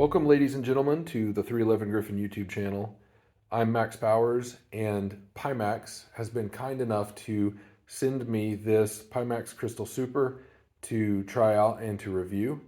Welcome, ladies and gentlemen, to the 311 Griffin YouTube channel. I'm Max Powers, and Pimax has been kind enough to send me this Pimax Crystal Super to try out and to review.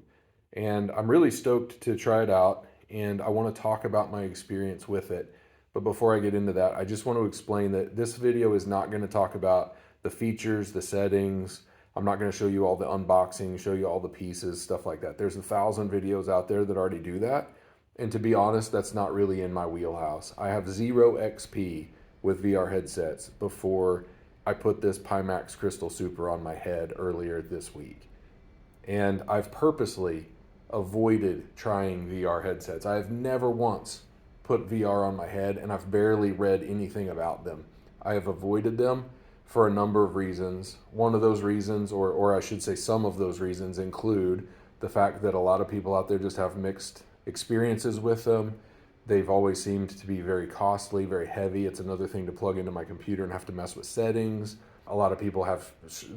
And I'm really stoked to try it out, and I want to talk about my experience with it. But before I get into that, I just want to explain that this video is not going to talk about the features, the settings. I'm not going to show you all the unboxing, show you all the pieces, stuff like that. There's 1,000 videos out there that already do that. And to be honest, that's not really in my wheelhouse. I have zero XP with VR headsets before I put this Pimax Crystal Super on my head earlier this week. And I've purposely avoided trying VR headsets. I have never once put VR on my head, and I've barely read anything about them. I have avoided them for a number of reasons. One of those reasons, or I should say some of those reasons, include the fact that a lot of people out there just have mixed experiences with them. They've always seemed to be very costly, very heavy. It's another thing to plug into my computer and have to mess with settings. A lot of people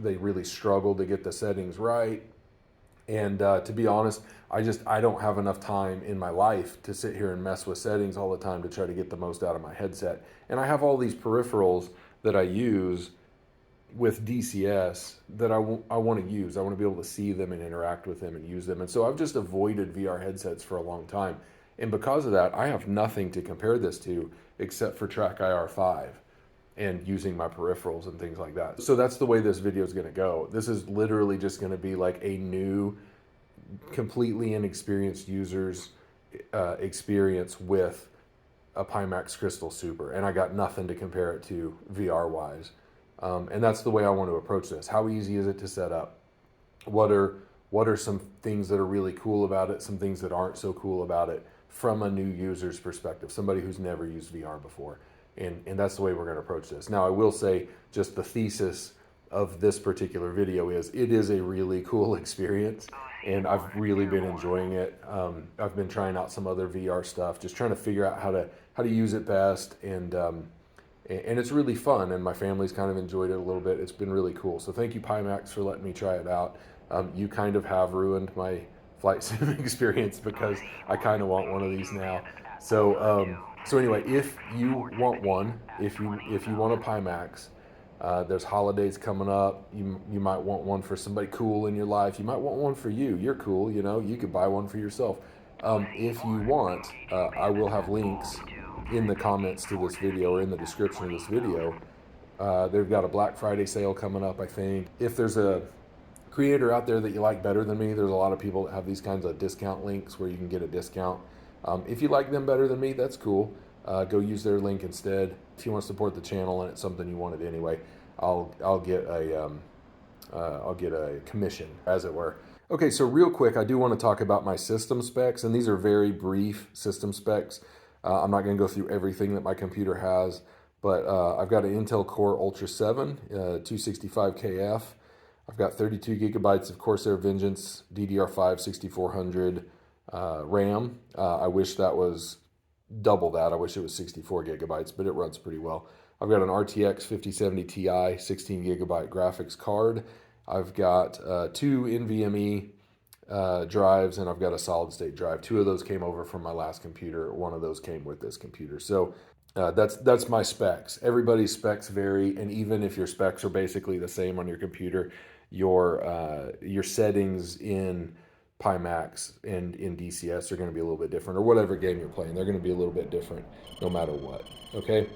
they really struggle to get the settings right. And to be honest, I don't have enough time in my life to sit here and mess with settings all the time to try to get the most out of my headset. And I have all these peripherals that I use with DCS that I want to use. I want to be able to see them and interact with them and use them. And so I've just avoided VR headsets for a long time. And because of that, I have nothing to compare this to except for Track IR5 and using my peripherals and things like that. So that's the way this video is going to go. This is literally just going to be like a new, completely inexperienced user's experience with a Pimax Crystal Super. And I got nothing to compare it to VR wise. And that's the way I want to approach this. How easy is it to set up? What are some things that are really cool about it? Some things that aren't so cool about it from a new user's perspective, somebody who's never used VR before. And that's the way we're going to approach this. Now, I will say just the thesis of this particular video is it is a really cool experience, and I've really been enjoying it. I've been trying out some other VR stuff, just trying to figure out how to use it best, and it's really fun, and my family's kind of enjoyed it a little bit. It's been really cool. So thank you, Pimax, for letting me try it out. You kind of have ruined my flight sim experience because I kind of want one of these now. So anyway, if you want one, if you want a Pimax, there's holidays coming up. You might want one for somebody cool in your life. You might want one for you. You're cool, you know. You could buy one for yourself. If you want, I will have links in the comments to this video or in the description of this video. They've got a Black Friday sale coming up, I think. If there's a creator out there that you like better than me, there's a lot of people that have these kinds of discount links where you can get a discount. If you like them better than me, that's cool. Go use their link instead. If you want to support the channel and it's something you wanted anyway, I'll get a commission, as it were. Okay, so real quick, I do want to talk about my system specs, and these are very brief system specs. I'm not going to go through everything that my computer has, but I've got an Intel Core Ultra 7, 265KF. I've got 32 gigabytes of Corsair Vengeance DDR5 6400 RAM. I wish that was double that. I wish it was 64 gigabytes, but it runs pretty well. I've got an RTX 5070 Ti 16 gigabyte graphics card. I've got two NVMe drives, and I've got a solid state drive. Two of those came over from my last computer. One of those came with this computer. So that's my specs. Everybody's specs vary, and even if your specs are basically the same on your computer, your settings in Pimax and in DCS are going to be a little bit different, or whatever game you're playing, they're going to be a little bit different no matter what. Okay.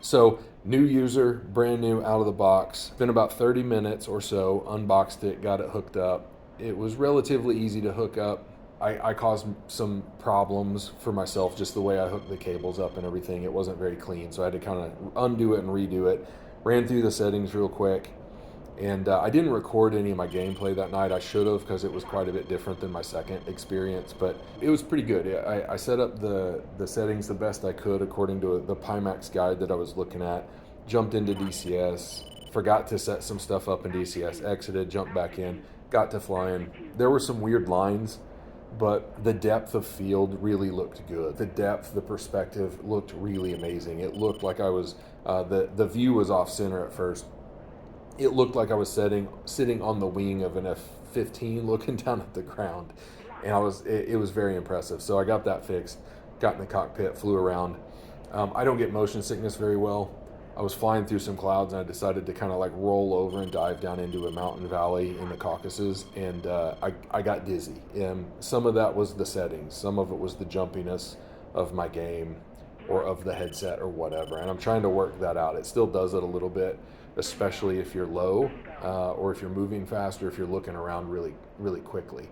So new user, brand new, out of the box. Been about 30 minutes or so, unboxed it, got it hooked up. It was relatively easy to hook up. I caused some problems for myself, just the way I hooked the cables up and everything. It wasn't very clean, so I had to kind of undo it and redo it. Ran through the settings real quick. And I didn't record any of my gameplay that night. I should have, because it was quite a bit different than my second experience, but it was pretty good. I set up the settings the best I could according to the Pimax guide that I was looking at. Jumped into DCS, forgot to set some stuff up in DCS, exited, jumped back in, got to flying. There were some weird lines, but the depth of field really looked good. The depth, the perspective looked really amazing. It looked like I was, the view was off center at first. It looked like I was sitting on the wing of an F-15 looking down at the ground. and it was very impressive. So I got that fixed, got in the cockpit, flew around. I don't get motion sickness very well. I was flying through some clouds and I decided to kind of like roll over and dive down into a mountain valley in the Caucasus, and I got dizzy. And some of that was the settings, some of it was the jumpiness of my game or of the headset or whatever. And I'm trying to work that out. It still does it a little bit, especially if you're low or if you're moving fast or if you're looking around really, really quickly.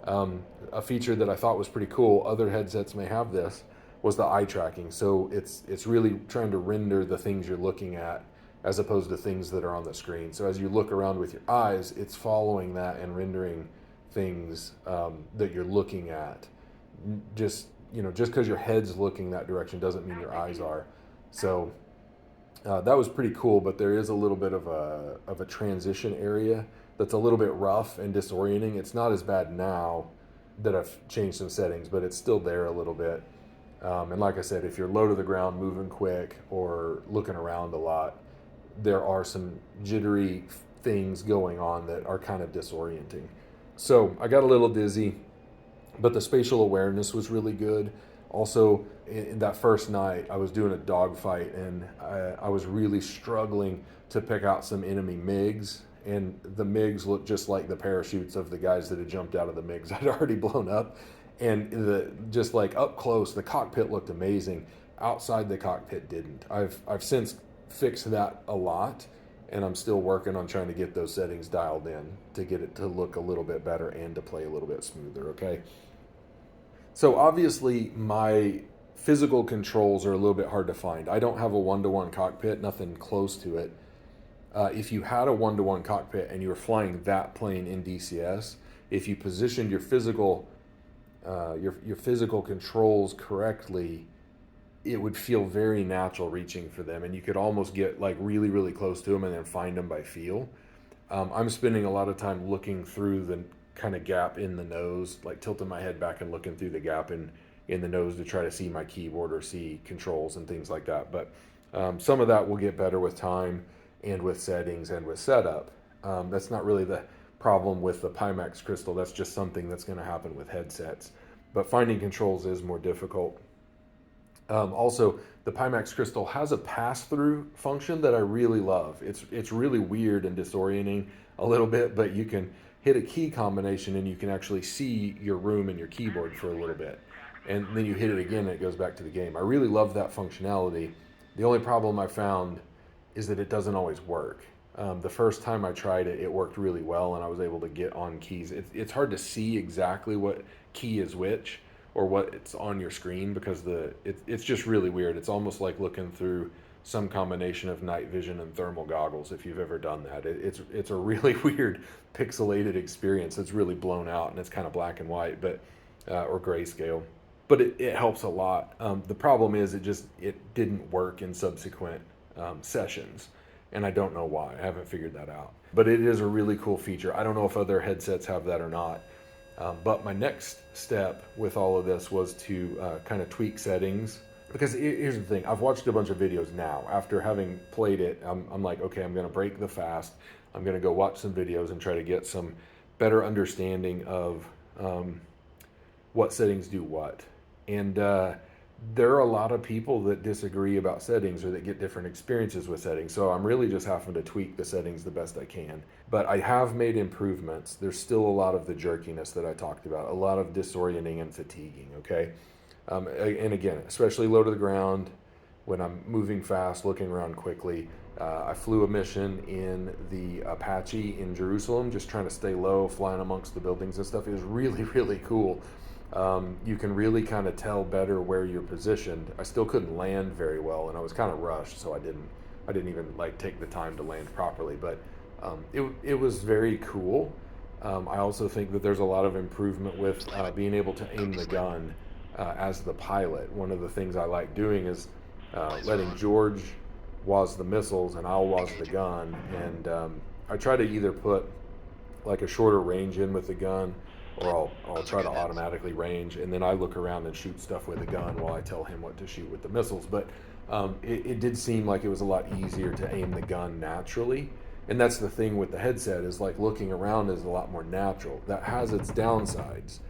A feature that I thought was pretty cool, other headsets may have this, was the eye tracking. So it's really trying to render the things you're looking at as opposed to things that are on the screen. So as you look around with your eyes, it's following that and rendering things that you're looking at. Just because your head's looking that direction doesn't mean your eyes are. So that was pretty cool, but there is a little bit of a transition area that's a little bit rough and disorienting. It's not as bad now that I've changed some settings, but it's still there a little bit. And like I said, if you're low to the ground, moving quick, or looking around a lot, there are some jittery things going on that are kind of disorienting. So I got a little dizzy, but the spatial awareness was really good. Also, in that first night, I was doing a dogfight, and I was really struggling to pick out some enemy MiGs. And the MiGs looked just like the parachutes of the guys that had jumped out of the MiGs I'd already blown up. And just like up close, the cockpit looked amazing. Outside the cockpit didn't. I've since fixed that a lot, and I'm still working on trying to get those settings dialed in to get it to look a little bit better and to play a little bit smoother, okay? So obviously my physical controls are a little bit hard to find. I don't have a one-to-one cockpit, nothing close to it. If you had a one-to-one cockpit and you were flying that plane in DCS, if you positioned your physical controls correctly, it would feel very natural reaching for them, and you could almost get like really, really close to them and then find them by feel. I'm spending a lot of time looking through the kind of gap in the nose, like tilting my head back and looking through the gap in the nose to try to see my keyboard or see controls and things like that. But some of that will get better with time and with settings and with setup. That's not really the problem with the Pimax Crystal. That's just something that's going to happen with headsets. But finding controls is more difficult. Also, the Pimax Crystal has a pass-through function that I really love. It's really weird and disorienting a little bit, but you can hit a key combination and you can actually see your room and your keyboard for a little bit. And then you hit it again and it goes back to the game. I really love that functionality. The only problem I found is that it doesn't always work. The first time I tried it, it worked really well and I was able to get on keys. It's hard to see exactly what key is which or what it's on your screen because it's just really weird. It's almost like looking through some combination of night vision and thermal goggles, if you've ever done that. It's a really weird pixelated experience. It's really blown out and it's kind of black and white, but or grayscale. But it helps a lot. The problem is it didn't work in subsequent sessions, and I don't know why. I haven't figured that out. But it is a really cool feature. I don't know if other headsets have that or not. But my next step with all of this was to kind of tweak settings. Because here's the thing, I've watched a bunch of videos now. After having played it, I'm like, okay, I'm gonna break the fast. I'm gonna go watch some videos and try to get some better understanding of what settings do what. And there are a lot of people that disagree about settings or that get different experiences with settings. So I'm really just having to tweak the settings the best I can. But I have made improvements. There's still a lot of the jerkiness that I talked about, a lot of disorienting and fatiguing, okay? And again, especially low to the ground, when I'm moving fast, looking around quickly. I flew a mission in the Apache in Jerusalem, just trying to stay low, flying amongst the buildings and stuff. It was really, really cool. You can really kind of tell better where you're positioned. I still couldn't land very well, and I was kind of rushed, so I didn't even like take the time to land properly. But it was very cool. I also think that there's a lot of improvement with being able to aim the gun as the pilot. One of the things I like doing is letting George was the missiles and I'll was the gun, and I try to either put like a shorter range in with the gun, or I'll try to automatically range, and then I look around and shoot stuff with a gun while I tell him what to shoot with the missiles. But it did seem like it was a lot easier to aim the gun naturally, And that's the thing with the headset, is like looking around is a lot more natural. That has its downsides,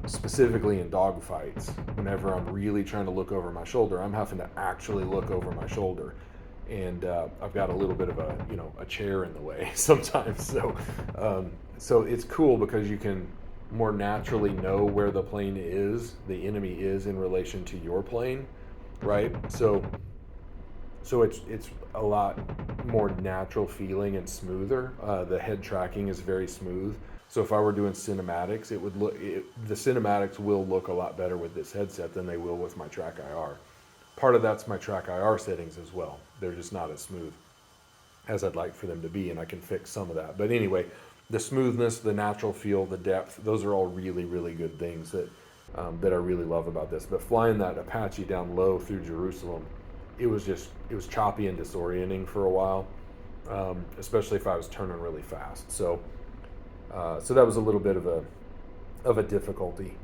specifically in dog fights. Whenever I'm really trying to look over my shoulder, I'm having to actually look over my shoulder. And I've got a little bit of a chair in the way sometimes. So it's cool because you can more naturally know where the plane is, the enemy is in relation to your plane, right? So it's a lot more natural feeling and smoother. The head tracking is very smooth. So if I were doing cinematics, the cinematics will look a lot better with this headset than they will with my Track IR. Part of that's my Track IR settings as well. They're just not as smooth as I'd like for them to be, and I can fix some of that. But anyway, the smoothness, the natural feel, the depth, those are all really, really good things that I really love about this. But flying that Apache down low through Jerusalem, it was choppy and disorienting for a while, especially if I was turning really fast. So that was a little bit of a difficulty.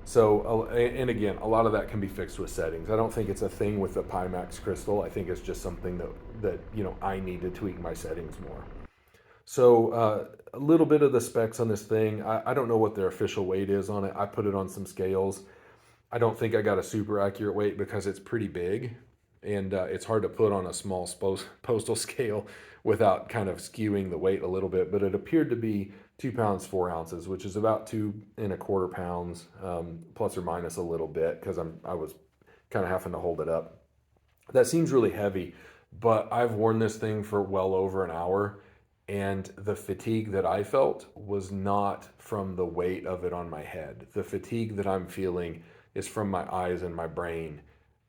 So, and again, a lot of that can be fixed with settings. I don't think it's a thing with the Pimax Crystal. I think it's just something that I need to tweak my settings more. So a little bit of the specs on this thing. I don't know what their official weight is on it. I put it on some scales. I don't think I got a super accurate weight because it's pretty big, and it's hard to put on a small postal scale without kind of skewing the weight a little bit. But it appeared to be 2 pounds 4 ounces, which is about 2¼ pounds, plus or minus a little bit, because I was kind of having to hold it up. That seems really heavy, but I've worn this thing for well over an hour, and the fatigue that I felt was not from the weight of it on my head. The fatigue that I'm feeling is from my eyes and my brain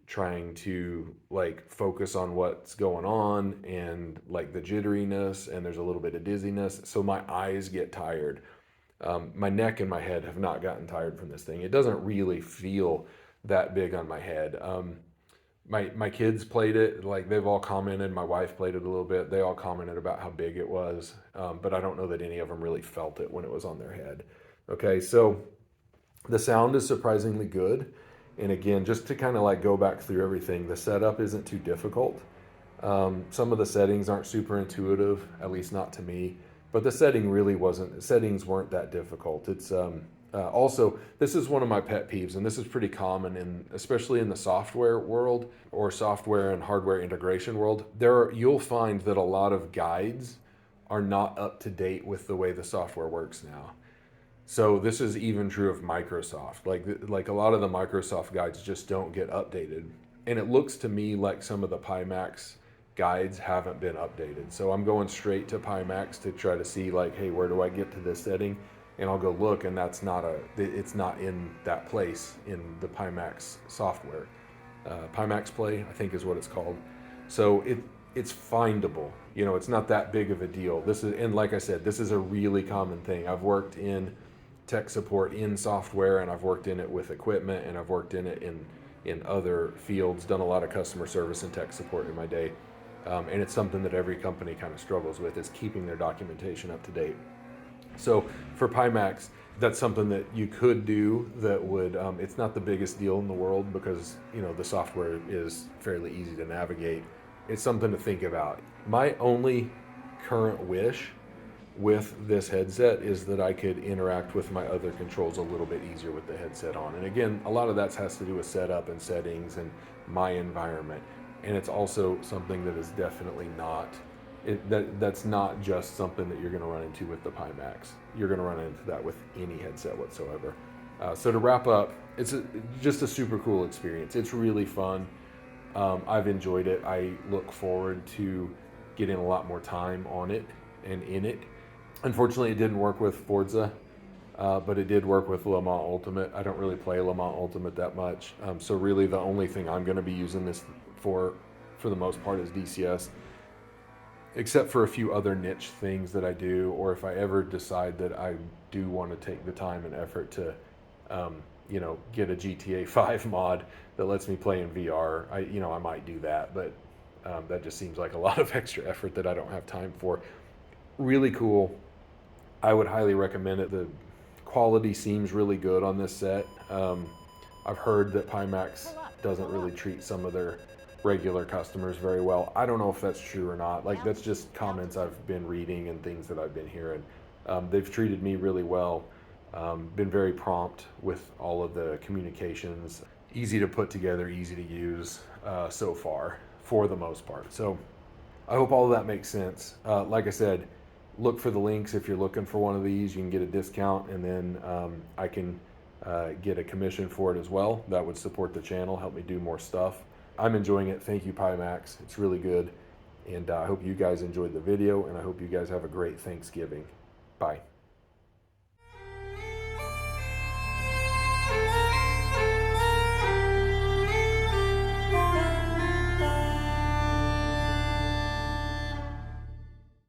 trying to like focus on what's going on, and like the jitteriness, and there's a little bit of dizziness. So my eyes get tired. My neck and my head have not gotten tired from this thing. It doesn't really feel that big on my head. My kids played it, like they've all commented. My wife played it a little bit. They all commented about how big it was, but I don't know that any of them really felt it when it was on their head. Okay, so the sound is surprisingly good. And again, just to kind of like go back through everything, the setup isn't too difficult. Some of the settings aren't super intuitive, at least not to me, but the settings weren't that difficult. It's also, this is one of my pet peeves, and this is pretty common especially in the software world or software and hardware integration world. You'll find that a lot of guides are not up to date with the way the software works now. So this is even true of Microsoft. Like a lot of the Microsoft guides just don't get updated. And it looks to me like some of the Pimax guides haven't been updated. So I'm going straight to Pimax to try to see like, hey, where do I get to this setting? And I'll go look, and it's not in that place in the Pimax software. Pimax Play, I think is what it's called. So it's findable. It's not that big of a deal. And like I said, this is a really common thing. I've worked in tech support in software, and I've worked in it with equipment, and I've worked in it in other fields, done a lot of customer service and tech support in my day. And it's something that every company kind of struggles with, is keeping their documentation up to date. So for Pimax, that's something that you could do that would, it's not the biggest deal in the world because, the software is fairly easy to navigate. It's something to think about. My only current wish with this headset is that I could interact with my other controls a little bit easier with the headset on. And again, a lot of that has to do with setup and settings and my environment. And it's also something that is definitely not, that's not just something that you're going to run into with the Pimax. You're going to run into that with any headset whatsoever. So to wrap up, it's just a super cool experience. It's really fun. I've enjoyed it. I look forward to getting a lot more time on it and in it. Unfortunately, it didn't work with Forza, but it did work with Le Mans Ultimate. I don't really play Le Mans Ultimate that much. So really the only thing I'm going to be using this for the most part, is DCS, except for a few other niche things that I do, or if I ever decide that I do want to take the time and effort to, get a GTA 5 mod that lets me play in VR, I might do that, but that just seems like a lot of extra effort that I don't have time for. Really cool. I would highly recommend it. The quality seems really good on this set. I've heard that Pimax doesn't really treat some of their regular customers very well. I don't know if that's true or not. Like, that's just comments I've been reading and things that I've been hearing. They've treated me really well, been very prompt with all of the communications, easy to put together, easy to use so far, for the most part. So I hope all of that makes sense. Like I said, look for the links if you're looking for one of these. You can get a discount, and then I can get a commission for it as well. That would support the channel, help me do more stuff. I'm enjoying it. Thank you, Pimax. It's really good. And I hope you guys enjoyed the video, and I hope you guys have a great Thanksgiving. Bye.